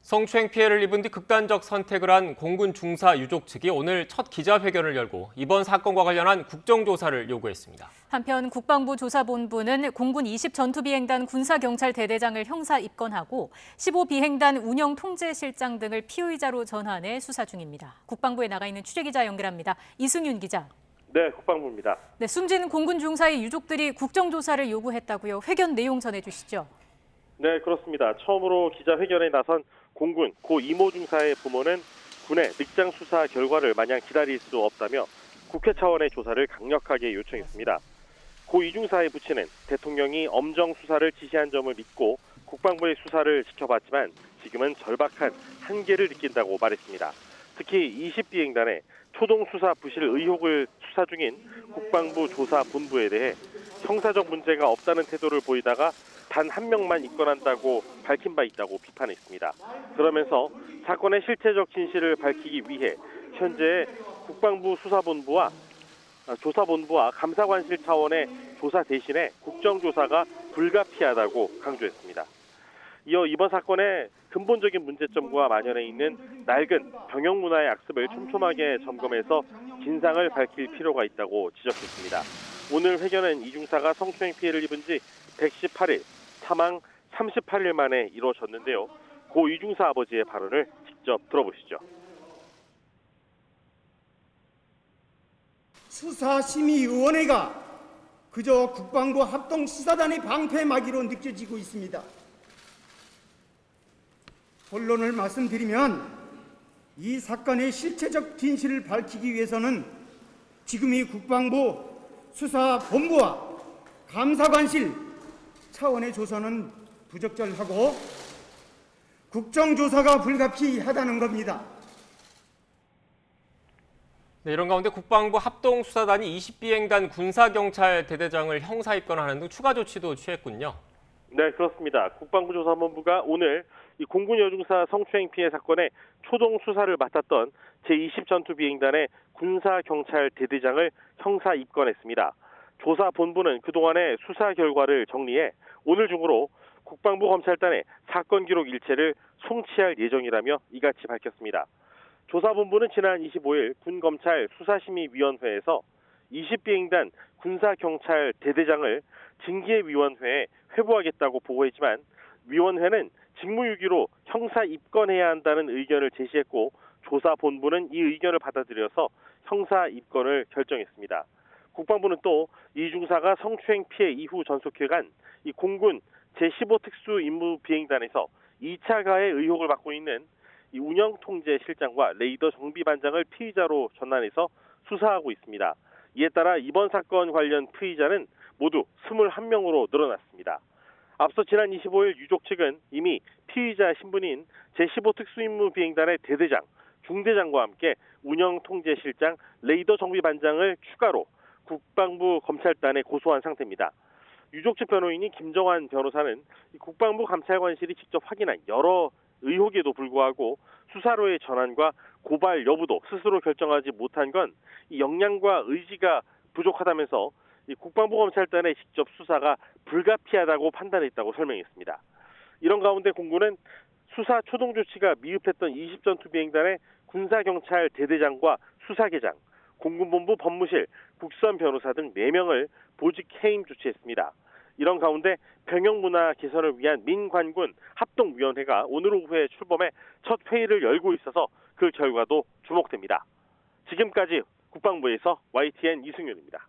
성추행 피해를 입은 뒤 극단적 선택을 한 공군 중사 유족 측이 오늘 첫 기자회견을 열고 이번 사건과 관련한 국정조사를 요구했습니다. 한편 국방부 조사본부는 공군 20 전투비행단 군사경찰대대장을 형사 입건하고 15 비행단 운영통제실장 등을 피의자로 전환해 수사 중입니다. 국방부에 나가 있는 취재기자 연결합니다. 이승윤 기자. 네, 국방부입니다. 네, 숨진 공군 중사의 유족들이 국정조사를 요구했다고요. 회견 내용 전해주시죠. 네, 그렇습니다. 처음으로 기자회견에 나선 공군 고 이모 중사의 부모는 군의 늑장 수사 결과를 마냥 기다릴 수 없다며 국회 차원의 조사를 강력하게 요청했습니다. 고 이 중사의 부친은 대통령이 엄정 수사를 지시한 점을 믿고 국방부의 수사를 지켜봤지만 지금은 절박한 한계를 느낀다고 말했습니다. 특히 20비행단의 초동 수사 부실 의혹을 수사 중인 국방부 조사본부에 대해 형사적 문제가 없다는 태도를 보이다가 단 한 명만 입건한다고 밝힌 바 있다고 비판했습니다. 그러면서 사건의 실체적 진실을 밝히기 위해 현재 국방부 조사본부와 감사관실 차원의 조사 대신에 국정조사가 불가피하다고 강조했습니다. 이어 이번 사건의 근본적인 문제점과 만연해 있는 낡은 병영 문화의 악습을 촘촘하게 점검해서 진상을 밝힐 필요가 있다고 지적했습니다. 오늘 회견은 이 중사가 성추행 피해를 입은 지 118일, 사망 38일 만에 이루어졌는데요. 고 이 중사 아버지의 발언을 직접 들어보시죠. 수사심의위원회가 그저 국방부 합동수사단의 방패막이로 느껴지고 있습니다. 본론을 말씀드리면 이 사건의 실체적 진실을 밝히기 위해서는 지금이 국방부 수사본부와 감사관실 차원의 조사는 부적절하고 국정조사가 불가피하다는 겁니다. 네, 이런 가운데 국방부 합동수사단이 20비행단 군사경찰대대장을 형사 입건하는 등 추가 조치도 취했군요. 네, 그렇습니다. 국방부 조사본부가 오늘 이 공군 여중사 성추행 피해 사건의 초동 수사를 맡았던 제20 전투비행단의 군사경찰대대장을 형사 입건했습니다. 조사본부는 그동안의 수사 결과를 정리해 오늘 중으로 국방부 검찰단의 사건 기록 일체를 송치할 예정이라며 이같이 밝혔습니다. 조사본부는 지난 25일 군검찰 수사심의위원회에서 20비행단 군사경찰대대장을 징계위원회에 회부하겠다고 보고했지만 위원회는 직무유기로 형사 입건해야 한다는 의견을 제시했고 조사본부는 이 의견을 받아들여서 형사 입건을 결정했습니다. 국방부는 또 이 중사가 성추행 피해 이후 전속해간 이 공군 제15특수임무비행단에서 2차 가해 의혹을 받고 있는 이 운영통제실장과 레이더 정비반장을 피의자로 전환해서 수사하고 있습니다. 이에 따라 이번 사건 관련 피의자는 모두 21명으로 늘어났습니다. 앞서 지난 25일 유족 측은 이미 피의자 신분인 제15특수임무비행단의 대대장, 중대장과 함께 운영통제실장, 레이더 정비반장을 추가로 국방부 검찰단에 고소한 상태입니다. 유족 측 변호인인 김정환 변호사는 국방부 감찰관실이 직접 확인한 여러 의혹에도 불구하고 수사로의 전환과 고발 여부도 스스로 결정하지 못한 건 이 역량과 의지가 부족하다면서 이 국방부 검찰단의 직접 수사가 불가피하다고 판단했다고 설명했습니다. 이런 가운데 공군은 수사 초동 조치가 미흡했던 20전투비행단의 군사경찰대대장과 수사계장, 공군본부 법무실, 국선 변호사 등 4명을 보직 해임 조치했습니다. 이런 가운데 병영문화 개선을 위한 민관군 합동위원회가 오늘 오후에 출범해 첫 회의를 열고 있어서 그 결과도 주목됩니다. 지금까지 국방부에서 YTN 이승윤입니다.